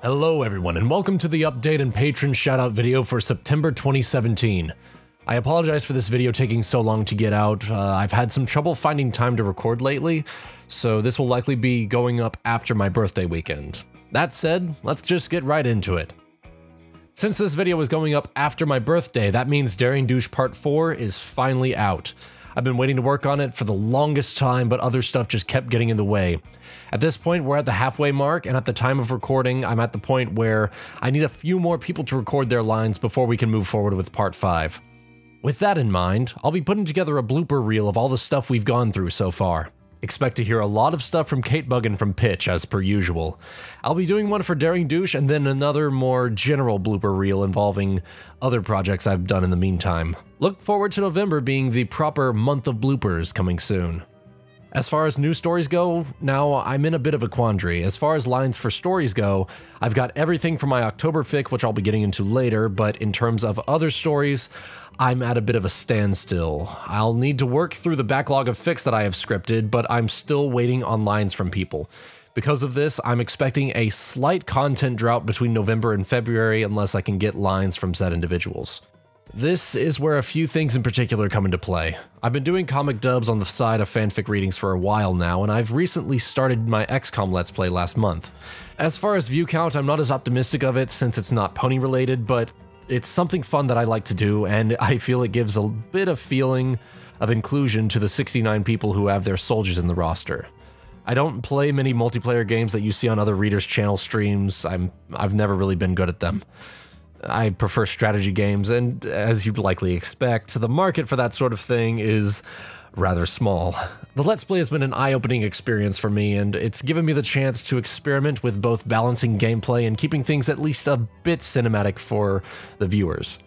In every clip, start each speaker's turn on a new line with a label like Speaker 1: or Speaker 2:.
Speaker 1: Hello everyone, and welcome to the update and patron shoutout video for September 2017. I apologize for this video taking so long to get out. I've had some trouble finding time to record lately, so this will likely be going up after my birthday weekend. That said, let's just get right into it. Since this video is going up after my birthday, that means Daring Douche Part 4 is finally out. I've been waiting to work on it for the longest time, but other stuff just kept getting in the way. At this point, we're at the halfway mark, and at the time of recording, I'm at the point where I need a few more people to record their lines before we can move forward with Part 5. With that in mind, I'll be putting together a blooper reel of all the stuff we've gone through so far. Expect to hear a lot of stuff from Katebug and from Pitch, as per usual. I'll be doing one for Daring Douche, and then another more general blooper reel involving other projects I've done in the meantime. Look forward to November being the proper month of bloopers coming soon. As far as news stories go, now I'm in a bit of a quandary. As far as lines for stories go, I've got everything from my October fic, which I'll be getting into later, but in terms of other stories, I'm at a bit of a standstill. I'll need to work through the backlog of fics that I have scripted, but I'm still waiting on lines from people. Because of this, I'm expecting a slight content drought between November and February unless I can get lines from said individuals. This is where a few things in particular come into play. I've been doing comic dubs on the side of fanfic readings for a while now, and I've recently started my XCOM Let's Play last month. As far as view count, I'm not as optimistic of it since it's not pony related, but it's something fun that I like to do, and I feel it gives a bit of feeling of inclusion to the 69 people who have their soldiers in the roster. I don't play many multiplayer games that you see on other readers' channel streams. I've never really been good at them. I prefer strategy games, and as you'd likely expect, the market for that sort of thing is rather small. The Let's Play has been an eye-opening experience for me, and it's given me the chance to experiment with both balancing gameplay and keeping things at least a bit cinematic for the viewers.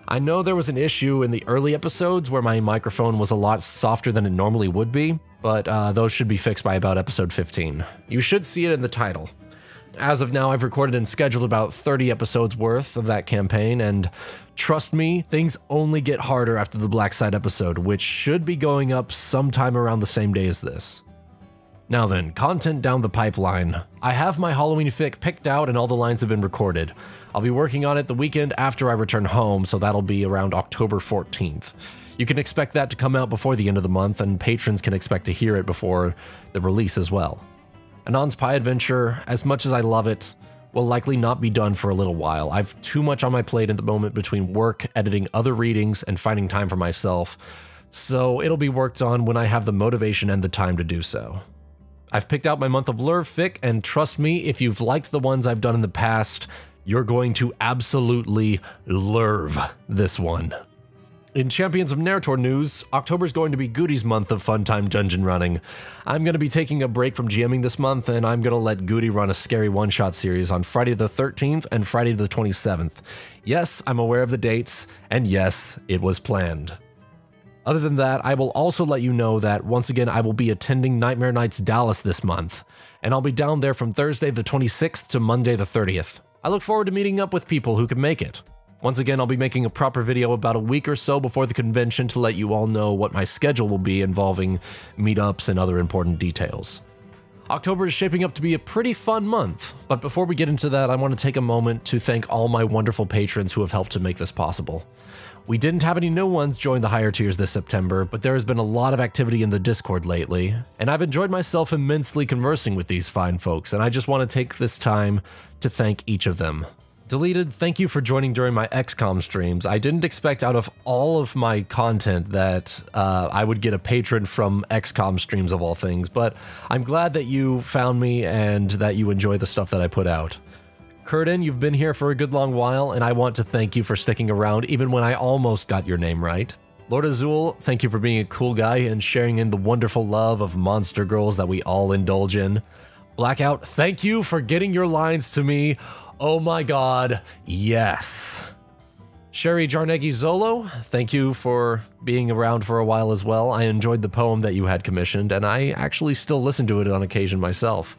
Speaker 1: I know there was an issue in the early episodes where my microphone was a lot softer than it normally would be, but those should be fixed by about episode 15. You should see it in the title. As of now, I've recorded and scheduled about 30 episodes worth of that campaign, and trust me, things only get harder after the Black Side episode, which should be going up sometime around the same day as this. Now then, content down the pipeline. I have my Halloween fic picked out and all the lines have been recorded. I'll be working on it the weekend after I return home, so that'll be around October 14th. You can expect that to come out before the end of the month, and patrons can expect to hear it before the release as well. Anon's Pie Adventure, as much as I love it, will likely not be done for a little while. I've too much on my plate at the moment between work, editing other readings, and finding time for myself, so it'll be worked on when I have the motivation and the time to do so. I've picked out my month of Lurve fic, and trust me, if you've liked the ones I've done in the past, you're going to absolutely Lurve this one. In Champions of Narr'tor news, October's going to be Goody's month of fun-time dungeon running. I'm going to be taking a break from GMing this month, and I'm going to let Goody run a scary one-shot series on Friday the 13th and Friday the 27th. Yes, I'm aware of the dates, and yes, it was planned. Other than that, I will also let you know that, once again, I will be attending Nightmare Nights Dallas this month, and I'll be down there from Thursday the 26th to Monday the 30th. I look forward to meeting up with people who can make it. Once again, I'll be making a proper video about a week or so before the convention to let you all know what my schedule will be involving meetups and other important details. October is shaping up to be a pretty fun month, but before we get into that, I want to take a moment to thank all my wonderful patrons who have helped to make this possible. We didn't have any new ones join the higher tiers this September, but there has been a lot of activity in the Discord lately, and I've enjoyed myself immensely conversing with these fine folks, and I just want to take this time to thank each of them. Deleted, thank you for joining during my XCOM streams. I didn't expect out of all of my content that I would get a patron from XCOM streams of all things, but I'm glad that you found me and that you enjoy the stuff that I put out. Curtin, you've been here for a good long while, and I want to thank you for sticking around even when I almost got your name right. Lord Azul, thank you for being a cool guy and sharing in the wonderful love of monster girls that we all indulge in. Blackout, thank you for getting your lines to me. Oh my god, yes. Sherry Jarnegi Zolo, thank you for being around for a while as well. I enjoyed the poem that you had commissioned, and I actually still listen to it on occasion myself.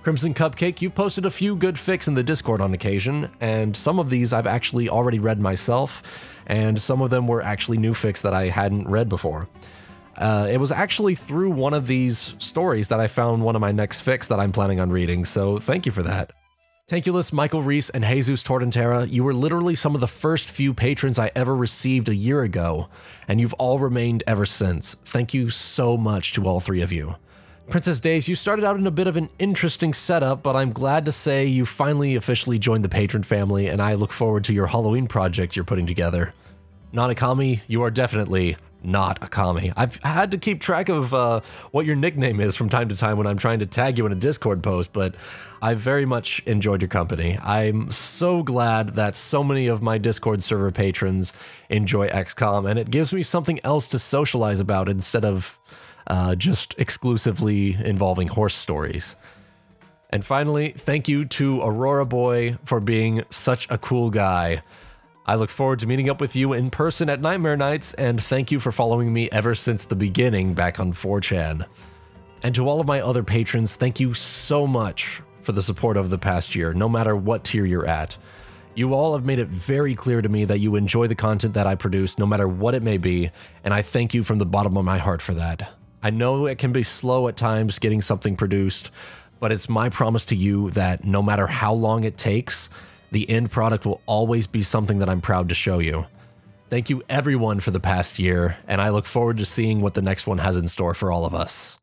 Speaker 1: Crimson Cupcake, you've posted a few good fics in the Discord on occasion, and some of these I've actually already read myself, and some of them were actually new fics that I hadn't read before. It was actually through one of these stories that I found one of my next fics that I'm planning on reading, so thank you for that. Tankulus, Michael Reese, and Jesus Tortentera, you were literally some of the first few patrons I ever received a year ago, and you've all remained ever since. Thank you so much to all three of you. Princess Days, you started out in a bit of an interesting setup, but I'm glad to say you finally officially joined the patron family, and I look forward to your Halloween project you're putting together. Nanakami, you are definitely not a kami. I've had to keep track of what your nickname is from time to time when I'm trying to tag you in a Discord post, but I very much enjoyed your company. I'm so glad that so many of my Discord server patrons enjoy XCOM, and it gives me something else to socialize about instead of just exclusively involving horse stories. And finally, thank you to Aurora Boy for being such a cool guy. I look forward to meeting up with you in person at Nightmare Nights, and thank you for following me ever since the beginning back on 4chan. And to all of my other patrons, thank you so much for the support of the past year, no matter what tier you're at. You all have made it very clear to me that you enjoy the content that I produce, no matter what it may be, and I thank you from the bottom of my heart for that. I know it can be slow at times getting something produced, but it's my promise to you that no matter how long it takes, the end product will always be something that I'm proud to show you. Thank you everyone for the past year, and I look forward to seeing what the next one has in store for all of us.